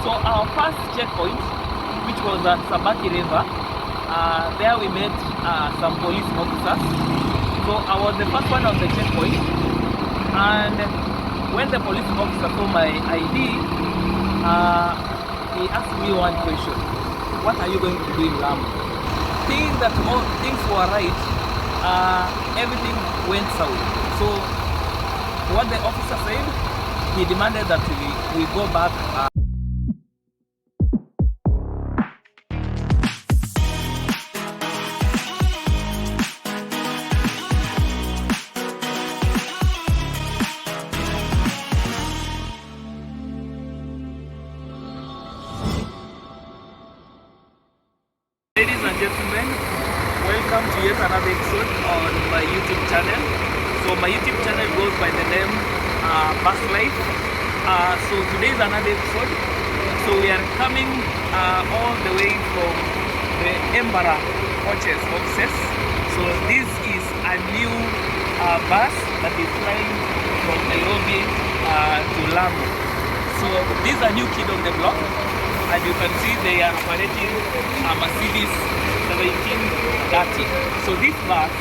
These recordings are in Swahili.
So our first checkpoint, which was at Sabaki River, there we met some police officers. So I was the first one on the checkpoint, and when the police officer saw my ID, he asked me one question: what are you going to do in Lamu? Thinking that all things were right, everything went south. So what the officer said, he demanded that we go back. Ladies and gentlemen, welcome to yet another episode on my YouTube channel. So my YouTube channel goes by the name Past Life. So today is another episode. So we are coming all the way from the Embara offices. So this is a new bus that is flying from Nairobi to Lamu. So this is a new kid on the block. As you can see, they are operating a Mercedes 1730. So this bus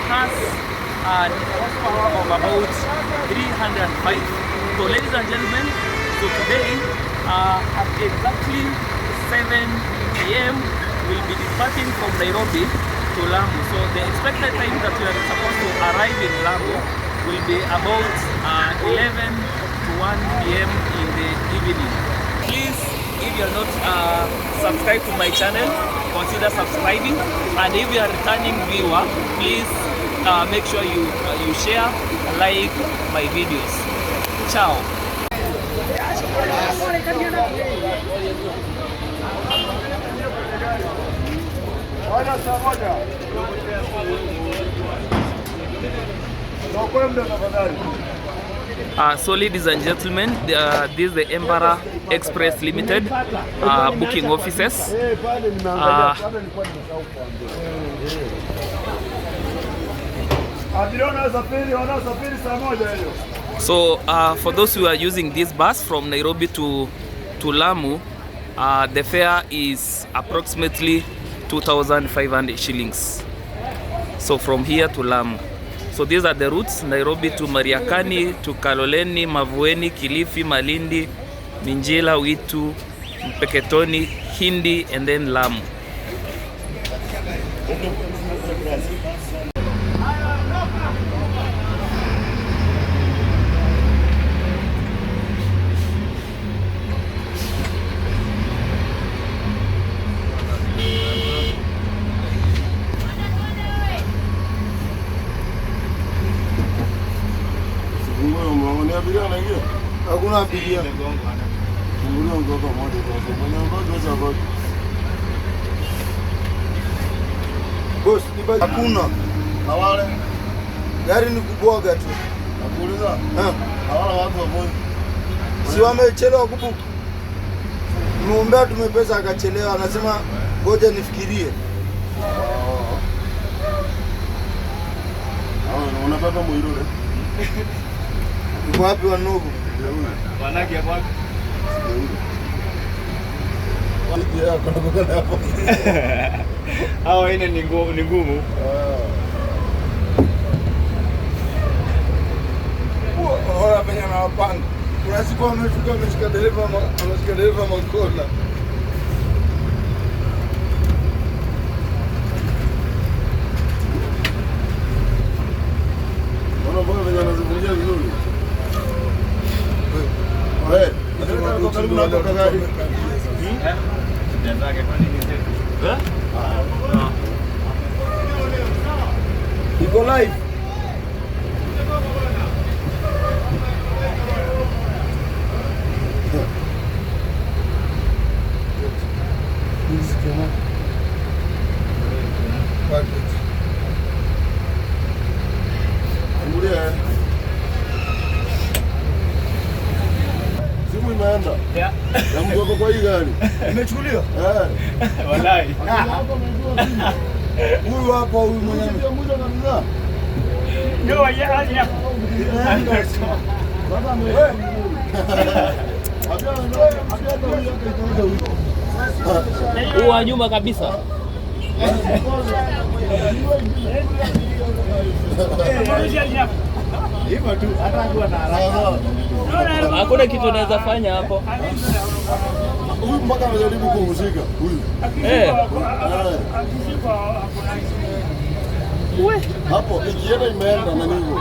has an horsepower of about 305. So ladies and gentlemen, so today at exactly 7 AM we'll be departing from Nairobi to Lamu. So the expected time that we are supposed to arrive in Lamu will be about 11 to 1 PM in the evening. Please, if you are not subscribed to my channel, consider subscribing, and if you are a returning viewer, please make sure you share, like my videos. Ciao. So ladies and gentlemen, this is the Embara Express Limited booking offices. So for those who are using this bus from Nairobi to Lamu, the fare is approximately 2,500 shillings. So from here to Lamu. So these are the routes: Nairobi to Mariakani, to Kaloleni, Mavueni, Kilifi, Malindi, Minjila.We, Mpeketoni, Hindi, and then Lamu. Hakuna abiria. Boss, hakuna. Hawale. Gari ni kubwaga tu. Nakuuliza? Hawala watu wamoja. Si wamechelewa kubuku. Muomba tumepesa akachelewa, anasema ngoja nifikirie. Unapata muirule. Uko wapi wanogo? Wanaki hapo wapi? Hao ine ni ngumu. Wala penya na wapanga. Kuna siku ameshika dereva mkola. Mbona vijana wanazungumzia vizuri? Ndio karibu na hapo gari. Ndio kwa nini sasa? Iko live. Simu imeenda. Ya. Na mgoko kwa hii gari. Imechukuliwa? Wallahi. Huyu hapa huyu mwenyewe. Ndio ya. Baba Huu wa nyuma kabisa. Hivyo tu hata kuwa na haraka. Hakuna kitu naweza fanya hapo. Huyu mpaka anajaribu kuhusika huyu. Hapo ikienda imeenda na nini?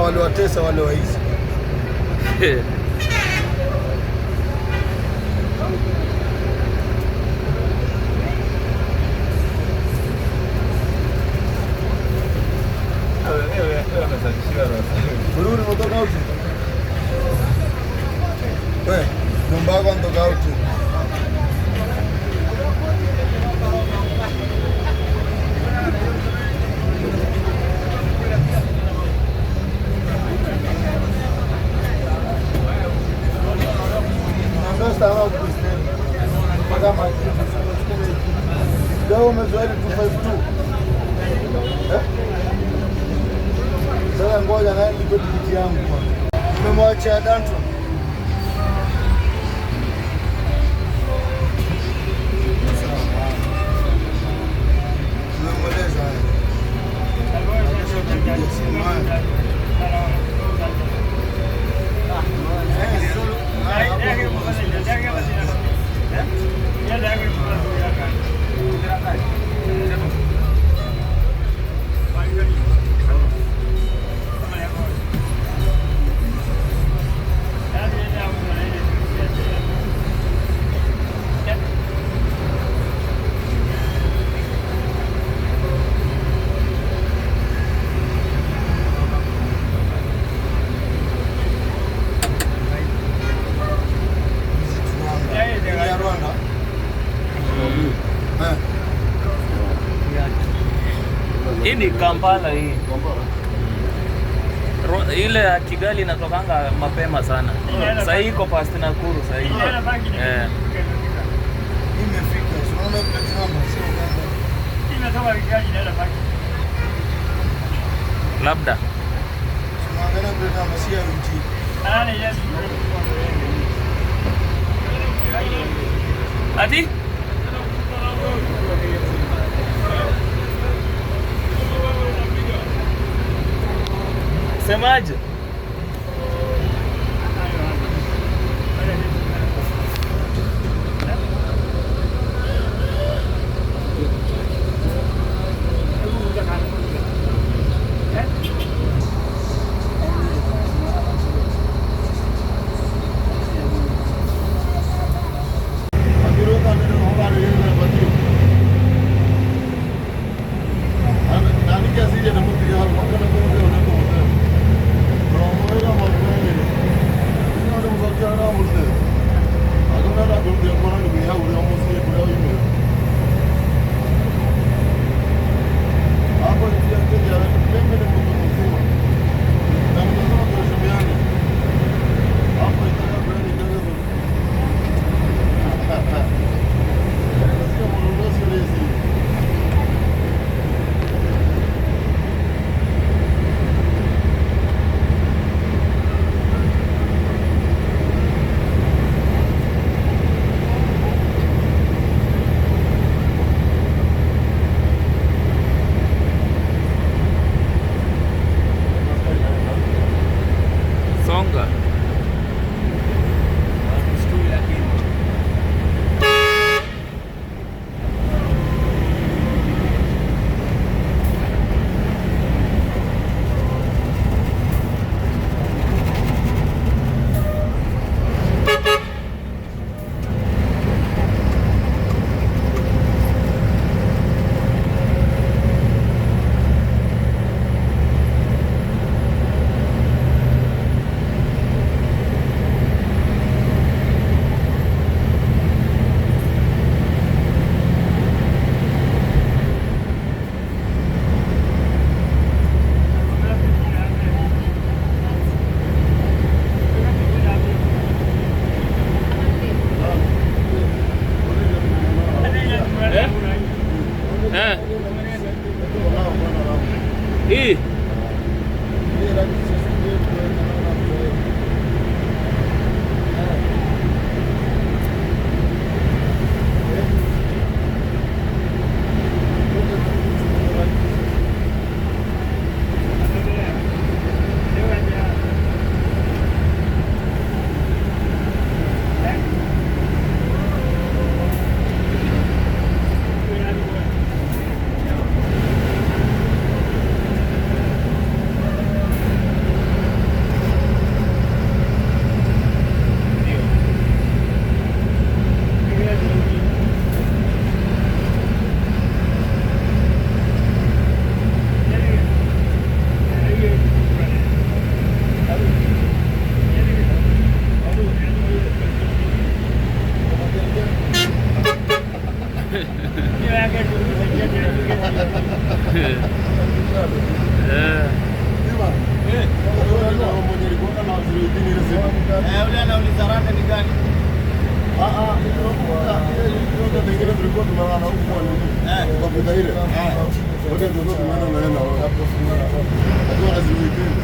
Wale watesa wale waizi. Bururi motoka uti. Wewe, nyumba yako ntoka uti. Leo umezoea 252. Sasa ngoja na nilipe tikiti yangu. Nimemwachia Danto. Nimemweleza. Hii ni Kampala hii. Ile ya Kigali inatokanga mapema sana. Sasa hii iko past Nakuru sasa hii. Imefika. Unaona platform sio kama. Inatoka Kigali inaenda paki. Labda. Tunaangalia platform sio uti. Yes. Ati? Semaje? Ule anauliza rada ni gani? Ndio tengine tulikuwa tunaona huko kwa nini? Kwa kuta ile. Wote tulikuwa tunaona na yeye hapo. Ndio lazima ipende.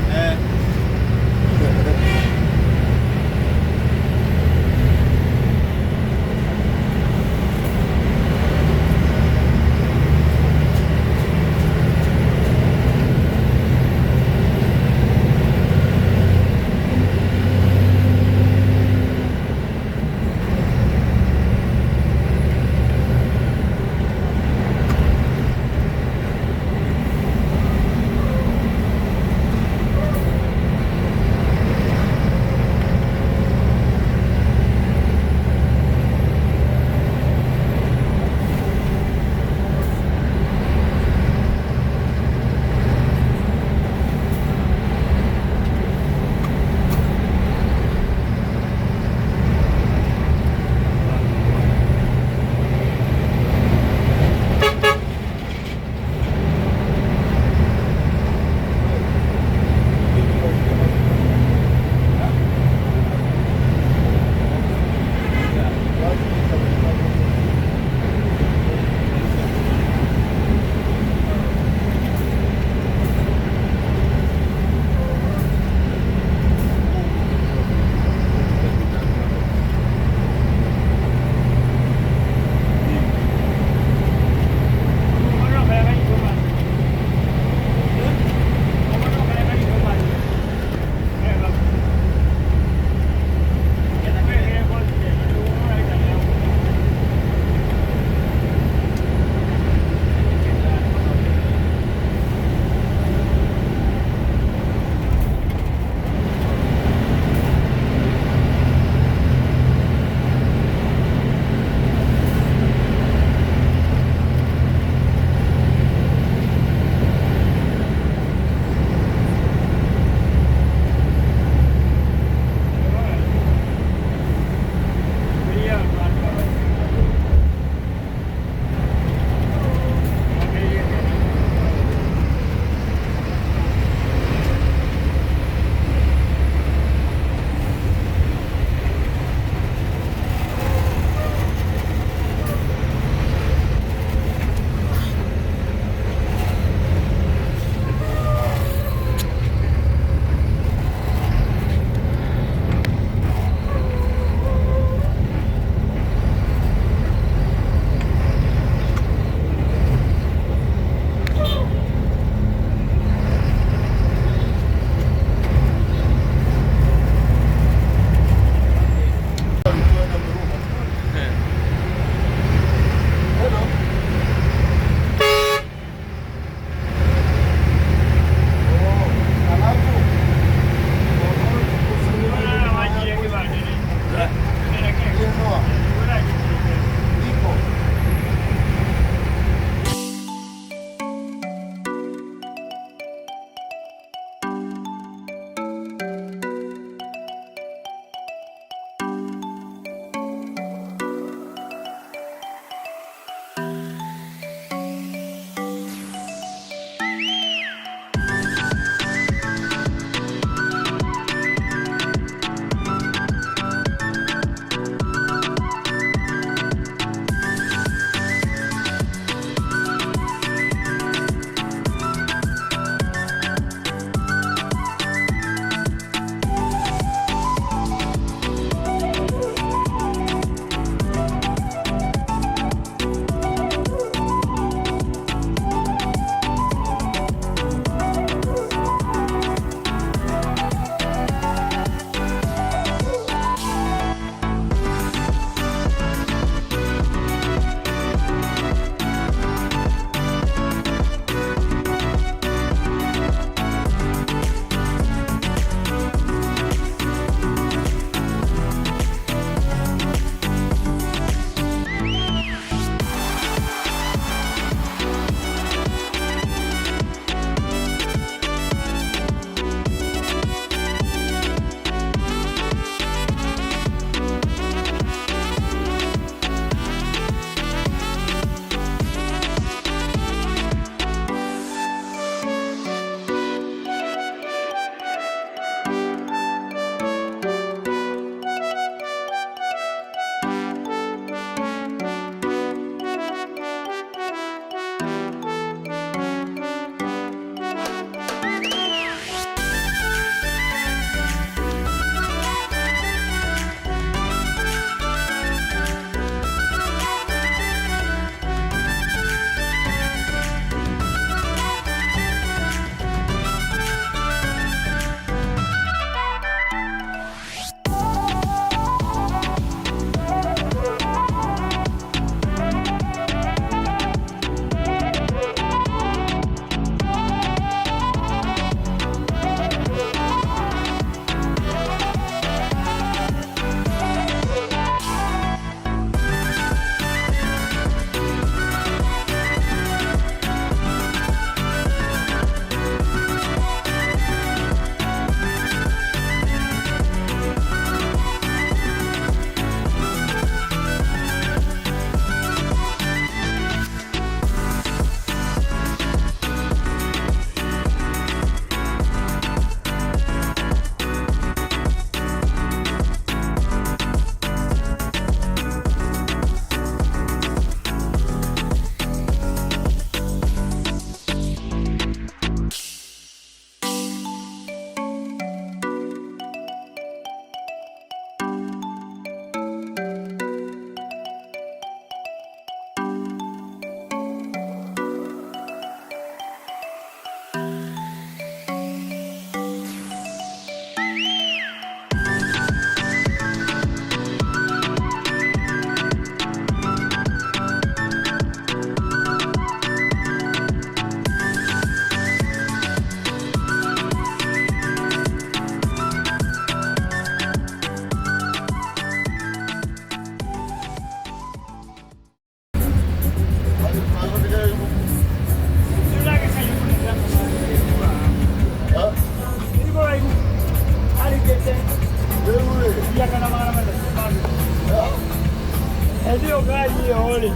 gari ole.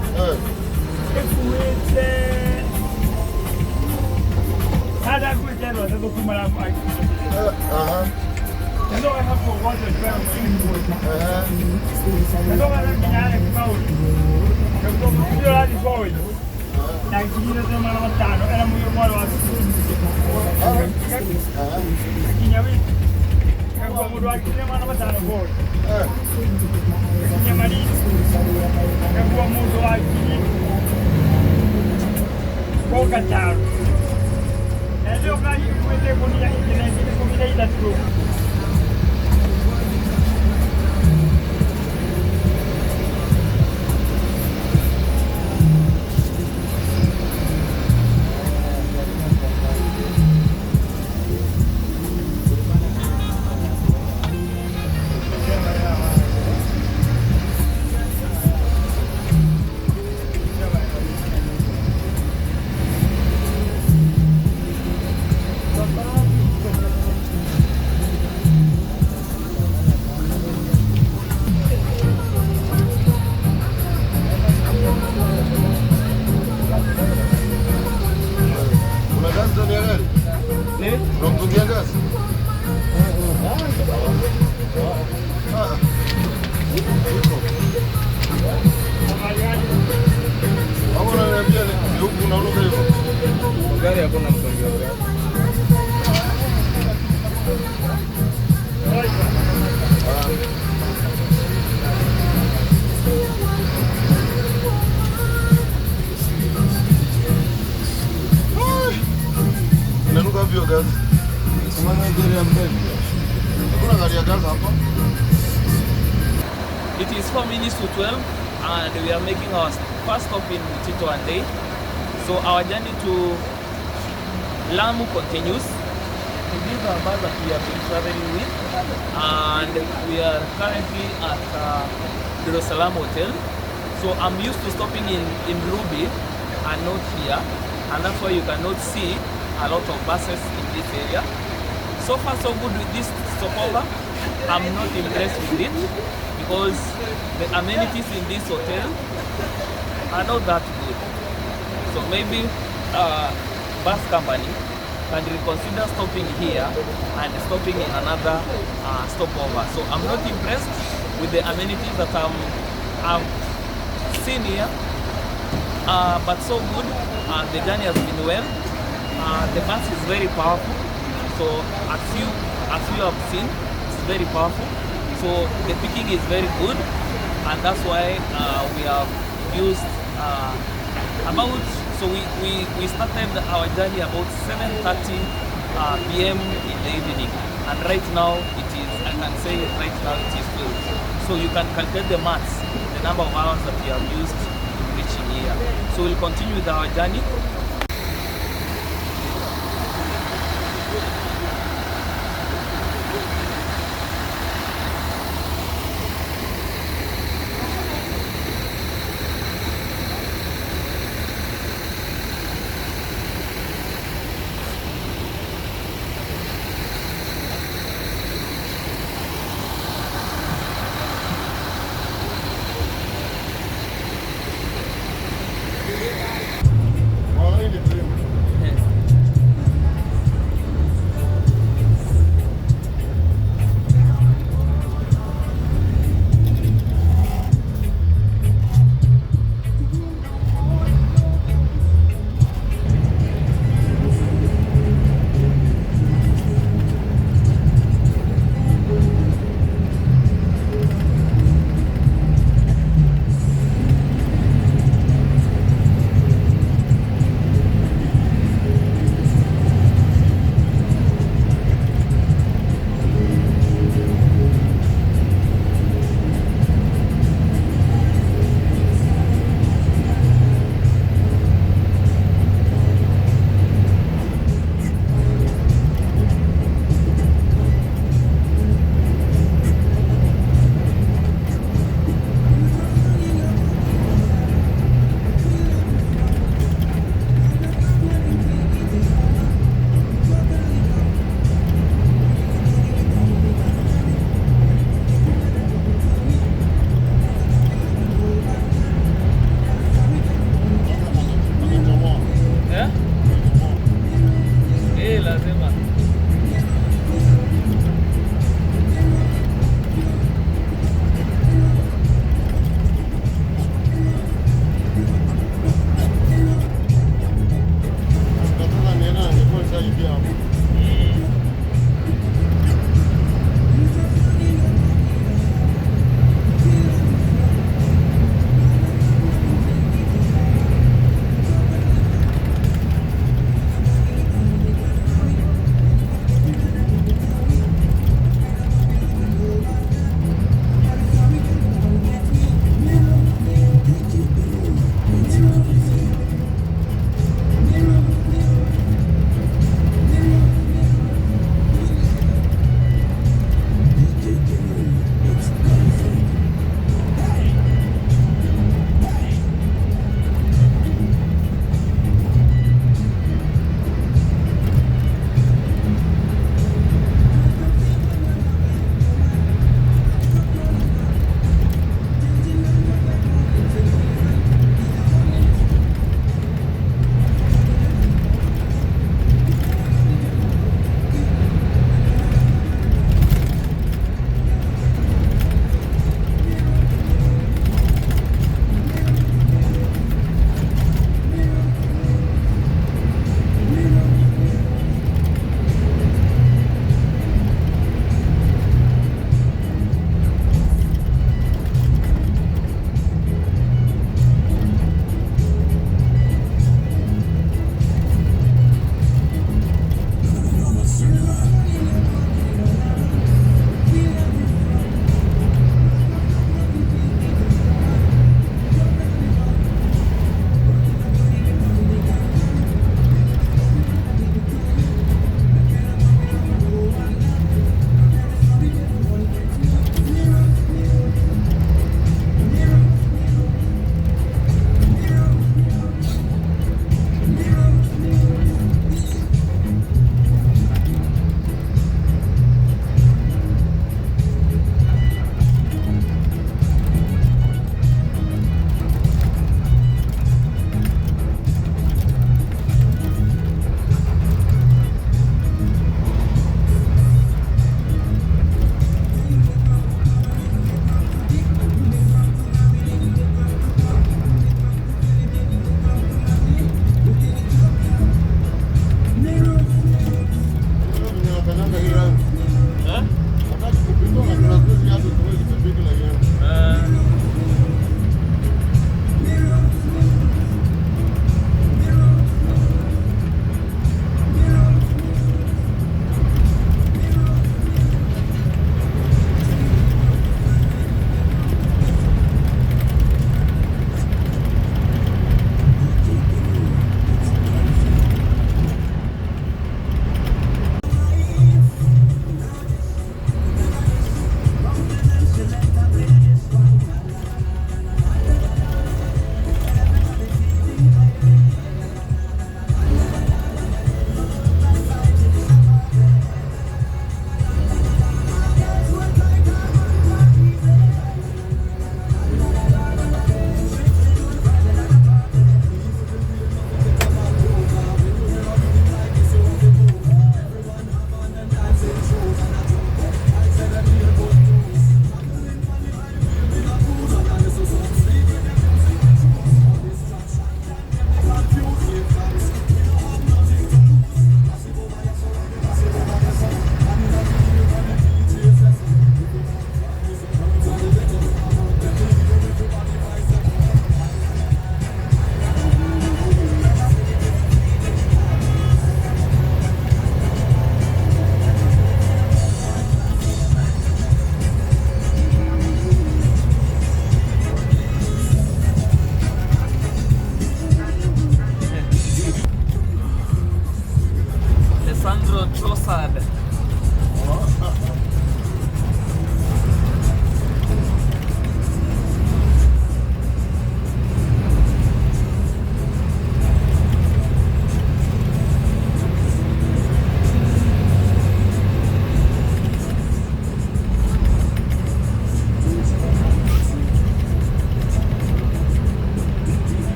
Ekuweze. Hada kuitelo sasa kumala mai. Ndio hapo wote kwa msimu. Ndio wala kinyaye kwa. Ndio ndio hadi boy. Na kijina kama na matano era muy malo así. Kinyawi. Kwa muda wa kinyawa na matano boy. Kinyamani. Kwa muda wa kinyawa. Kwa kataro. Ndio kali kuende kunia ingine kumida ila tu. Gari hakuna msongeo gari. Inanuka vio gazi. Kama gari ya mbele. Hakuna gari ya gazi hapa. It is 4 minutes to 12 and we are making our first stop in Tito and Day. So our journey to Lamu continues. These are bus that we have been traveling with and we are currently at the Salam Hotel. So I'm used to stopping in Ruby and not here, and that's why you cannot see a lot of buses in this area. So far so good with this stopover. I'm not impressed with it because the amenities in this hotel are not that good. So maybe bus company can reconsider stopping here and stopping in another stopover. So I'm not impressed with the amenities that I've seen here, but so good. The journey has been well. The bus is very powerful. So as you have seen, it's very powerful. So the picking is very good, and that's why we have used so we started our journey about 7:30 p.m. in the evening, and right now it is, I can say right now it is 12. So you can calculate the maths, the number of hours that we have used in reaching here. So we'll continue with our journey.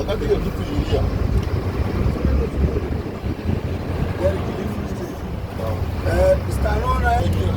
wakati hiyo kitu iliingia. Gari kilifu. Stanona hiyo.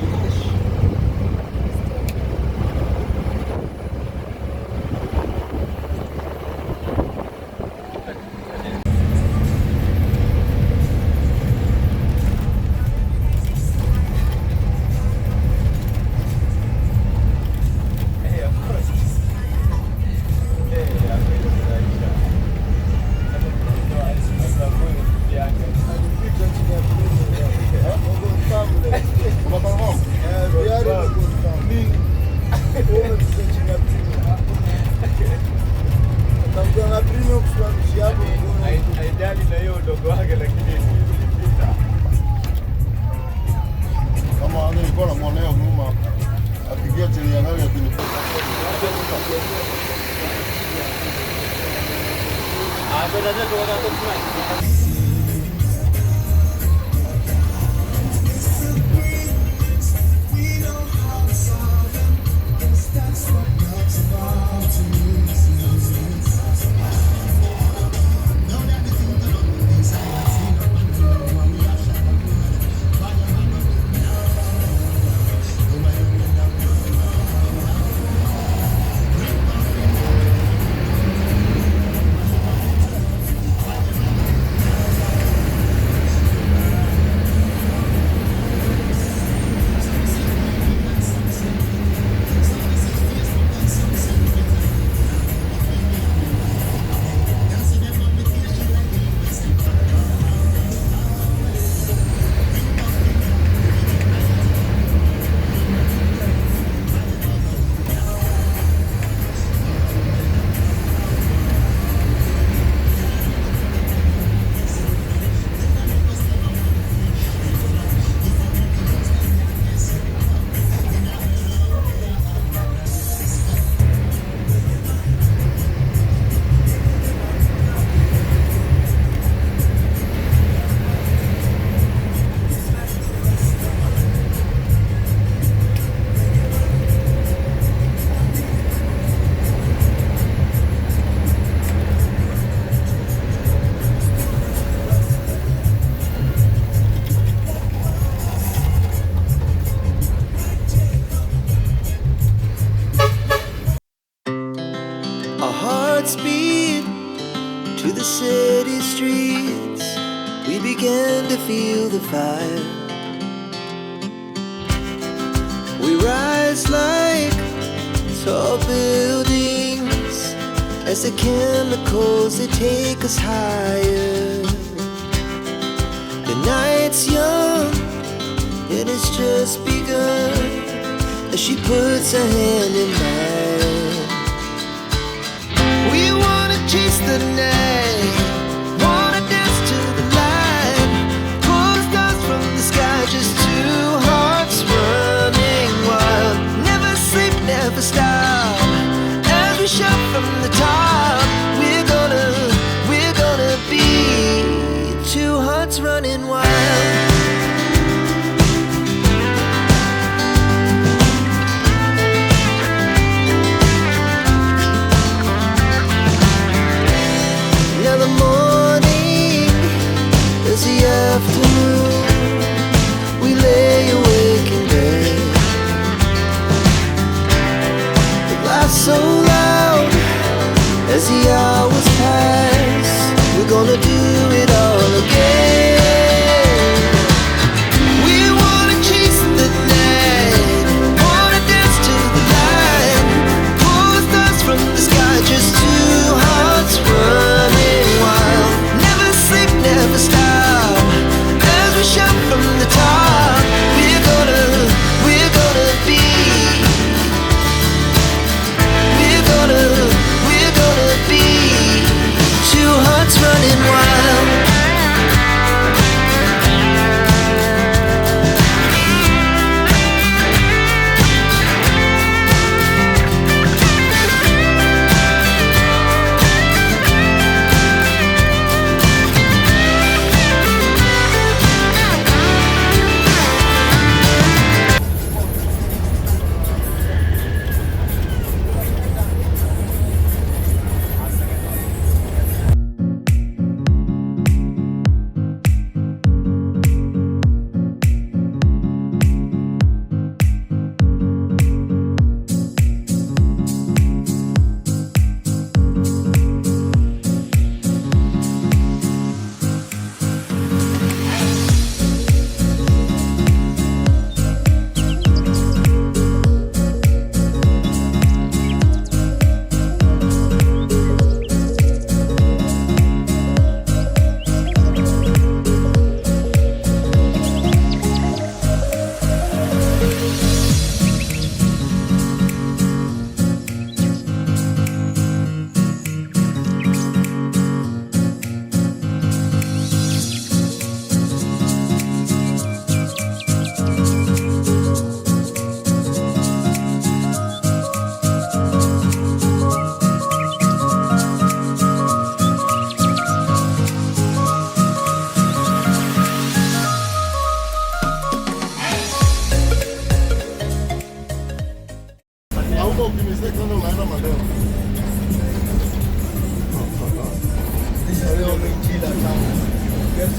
Speed to the city streets, we began to feel the fire. We rise like tall buildings as the chemicals, they take us higher. The night's young and it's just begun as she puts her hand in mine. We wanna chase the night, wanna dance to the light, pull stars from the sky, just two hearts running wild. Never sleep, never stop, as we shout from the top. We're gonna be two hearts running wild. Afternoon, we lay awake in bed. The laughs so loud as the hours pass. We're gonna do it all again. We wanna chase the night, wanna dance to the light, pull stars from the sky, just two hearts running wild. Never sleep, never stop, shout from the top. We're gonna be, we're gonna be two hearts running wild.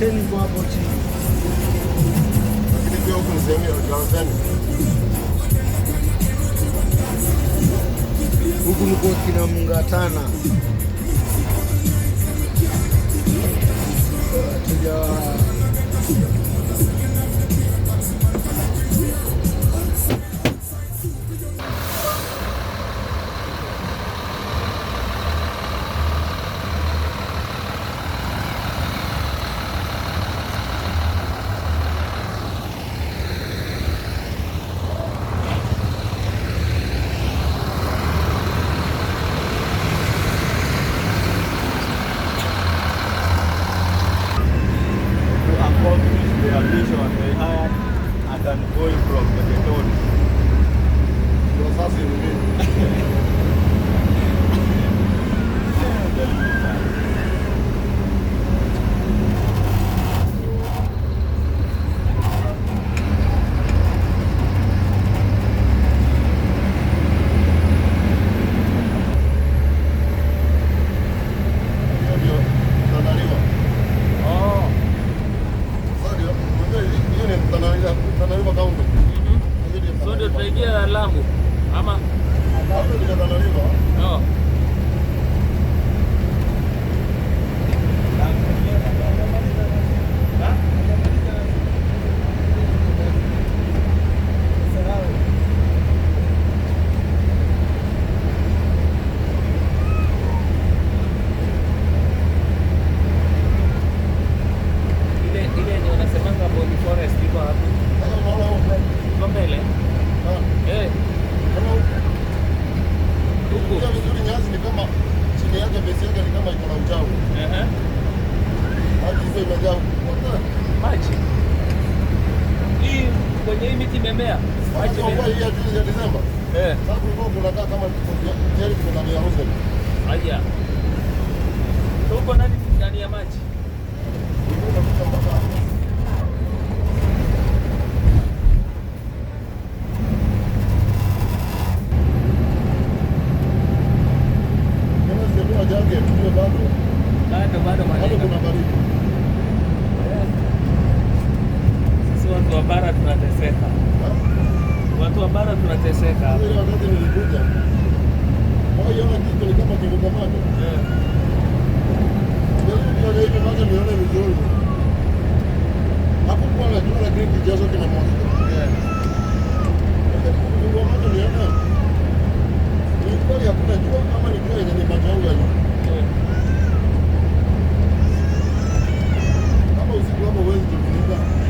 Leseni kwa hapo chini. Lakini pia huko ni sehemu ya leseni. Huku ni kwa kina Mungatana. Their mission, they hired a convoy from the town. So that's it, So ndio tunaingia Lamu ama no. Ile ndio unasemanga Boni Forest iko hapo. Iko mbele. Eh. Huko. Ndio vizuri nyasi ni kama chini yake besi yake ni kama iko na uchafu. Hadi hizo imejaa Maji. Hii kwenye hii miti imemea. Maji kwa hii ya Desemba. Sasa kulikuwa kunakaa kama jeri kuna ya Rusen. Haya. Huko ndani ya maji. Bado kuna baridi. Sisi watu wa bara tunateseka. Watu wa bara tunateseka. Ile wakati nilikuja. Moyo wangu kitu ni kama kivuka maji. Ndio hivi maji nione vizuri. Hapo kwa na jua la green kijazo kina moto. Ndio maji nione. Ni kweli hakuna jua kama ni jua yenye maji yangu ya nyuma. Usiku hapo huwezi kufunika.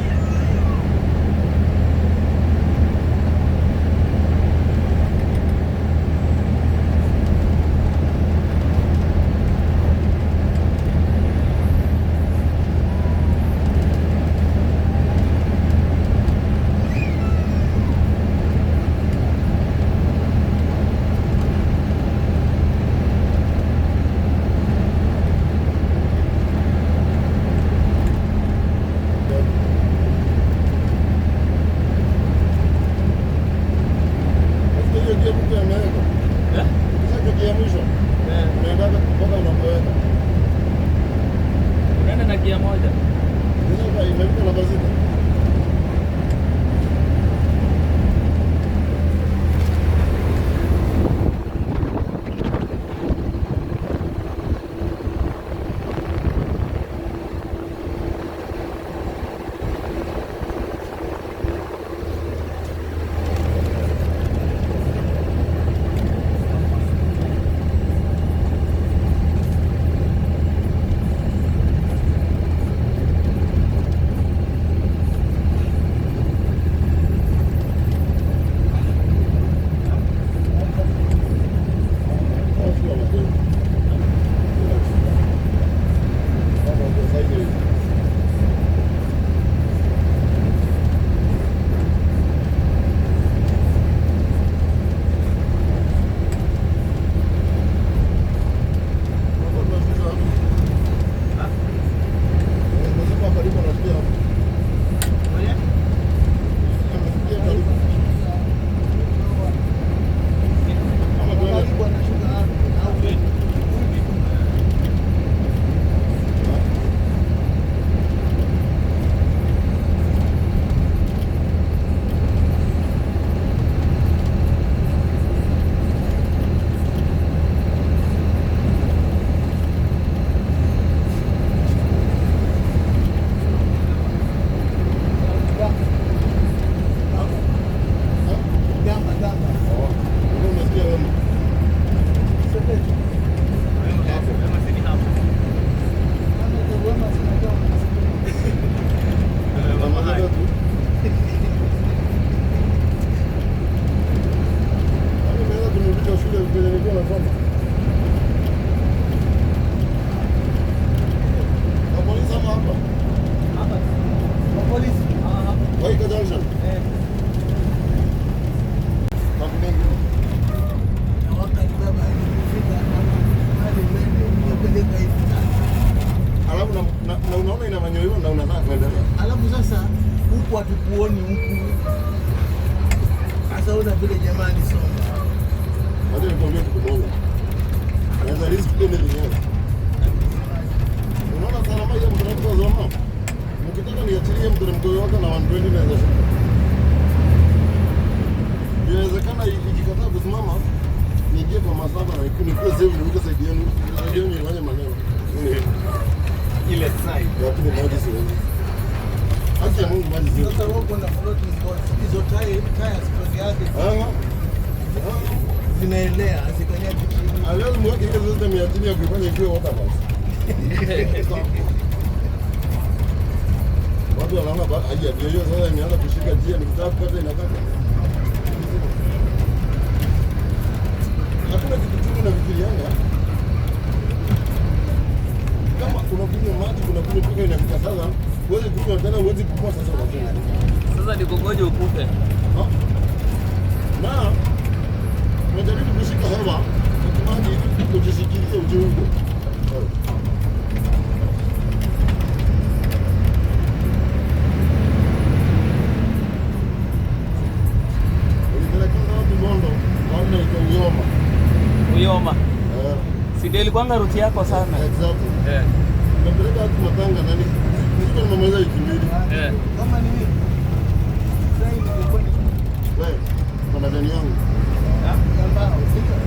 huku hatukuoni huku. Sasa una vile jamani soma. Hadi nikwambie kitu moja. Naweza risk anything else. Unaona salama ya mteremko wa zama. Mkitaka niachilie mteremko yote na 120 naweza shuka. Inawezekana ikikataa kusimama niingie kwa masafa na ikuni kwa save ni side yenu. Ndio nifanye maneno. Ile side. Lakini maji siwezi. Acha Mungu maji siwezi. Sasa wako na floating board. Hizo tires peke yake zinaelea zikanyaki chini. Aleo mweke ile system ya chini ya kufanya ikiwe water bus. Watu wanaona baada ya hiyo sasa imeanza kushika njia nikitaka kukata inakata. Hakuna kitu chungu na vikilianga. Kama unakunywa maji unakunywa mpaka inafika sasa, huwezi kunywa tena, huwezi kupumua sasa unakunywa. Sasa nikongoje ukufe. Na unajaribu kushika hewa kwa maji ujishikilie ujiungo. Uyoma. Si ndio ilikuwa ruti yako sana. Exactly. Napeleka watu matanga nani? Niko nimemaliza wiki mbili. Kama ni mimi. Sasa hivi nilikuwa ni wewe, kuna ndani yangu. ambao sio.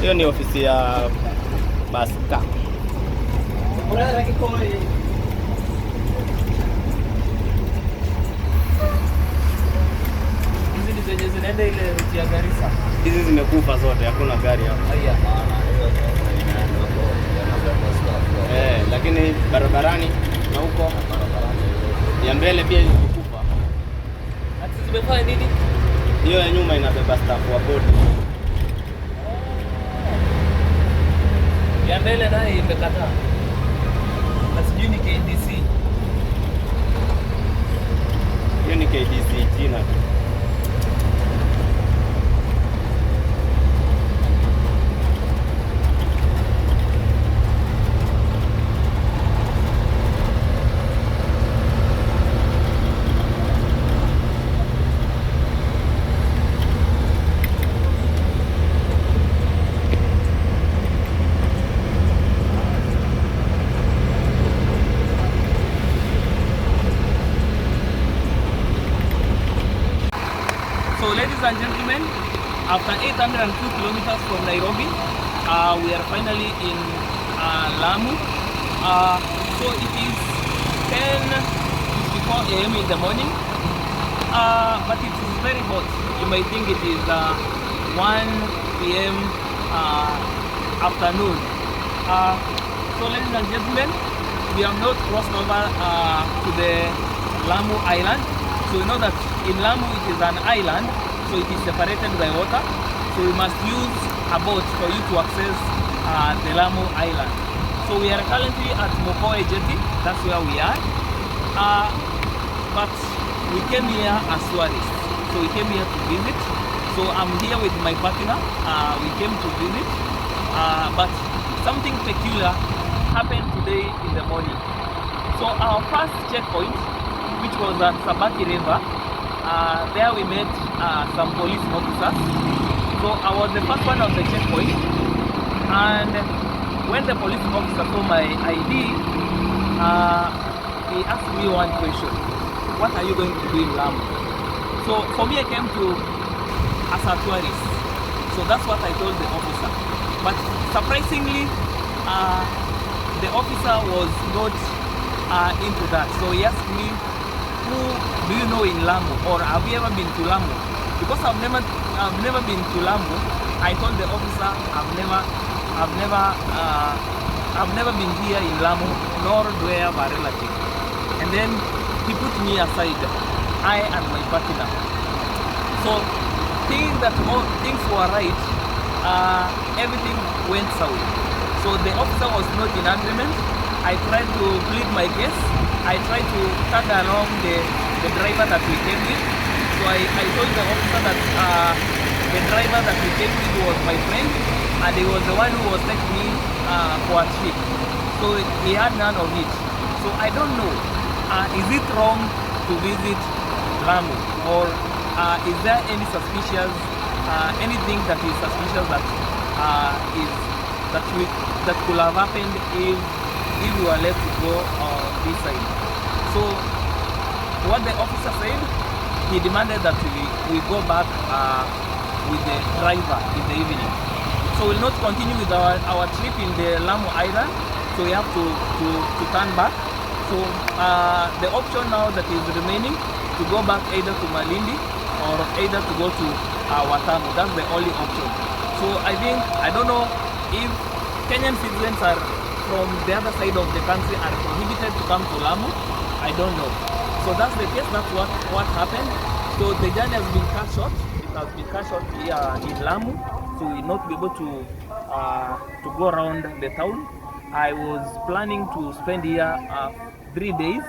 Hiyo ni ofisi ya Baska. Hizi ni zenye zinaenda ile route ya Garissa. Hizi zimekufa zote, hakuna gari hapa. Haya. Lakini barabarani na huko ya mbele pia zimekufa. Ati zimefanya nini? Hiyo ya nyuma inabeba staff wa bodi. Ya mbele naye imekataa. Na sijui ni KDC. Hiyo ni KDC jina. So ladies and gentlemen, after 802 kilometers from Nairobi, we are finally in Lamu. So it is 10:54 a.m. in the morning, but it is very hot. You might think it is 1 p.m. Afternoon. So ladies and gentlemen, we have not crossed over to the Lamu island. So you know that in Lamu it is an island, so it is separated by water. So we must use a boat for you to access the Lamu island. So we are currently at Movueni.We, that's where we are. But we came here as tourists. So we came here to visit. So I'm here with my partner. We came to visit. But something peculiar happened today in the morning. So our first checkpoint, which was at Sabaki river, there we met some police officers. So I was the first one on the checkpoint, and when the police officer saw my ID, he asked me one question: what are you going to do in Lamu? So for me, I came to as a tourist, so that's what I told the officer. But surprisingly, the officer was not into that. So he asked me, who do you know in Lamu, or have you ever been to Lamu? Because I've never been to Lamu, I told the officer I've never been here in Lamu, nor do I have a relative. And then he put me aside, I and my partner. So thinking that all things were right, everything went south. So the officer was not in agreement. I tried to plead my case. I tried to tag along the driver that we came with. So I told the officer that the driver that we came with was my friend, and he was the one who was taking me for a trip. So he had none of it. So I don't know, is it wrong to visit Lamu, or is there any suspicious, anything that is suspicious that that could have happened if we were left to go this side? So what the officer said, he demanded that we go back with the driver in the evening. So we'll not continue with our trip in the Lamu island, so we have to turn back. So the option now that is remaining, to go back either to Malindi or either to go to Watamu. That's the only option. So I don't know if Kenyan citizens are from the other side of the country are prohibited to come to Lamu. I don't know. So that's the case. That's what happened. So the journey has been cut short. It has been cut short here in Lamu. So we will not be able to go around the town. I was planning to spend here 3 days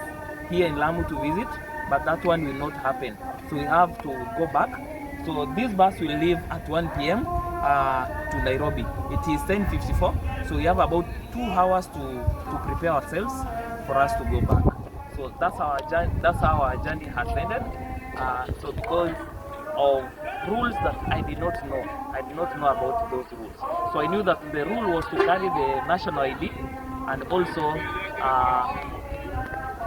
here in Lamu to visit, but that one will not happen. So we have to go back. So this bus will leave at 1 p.m. To Nairobi. It is 10:54. So we have about 2 hours to prepare ourselves for us to go back. So that's how our journey has ended. So because of rules that I did not know about those rules. So I knew that the rule was to carry the national ID and also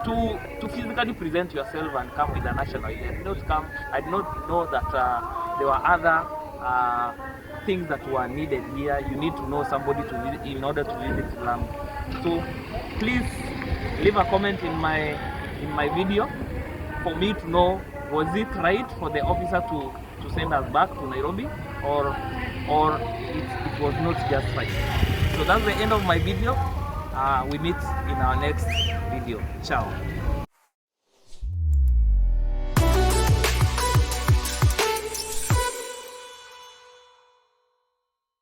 to physically present yourself and come with a national ID. I did not know that there were other things that were needed here. You need to know somebody in order to visit Lamu. So please leave a comment in my video for me to know, was it right for the officer to send us back to Nairobi, or it was not just right. So that's the end of my video. We meet in our next video. Ciao.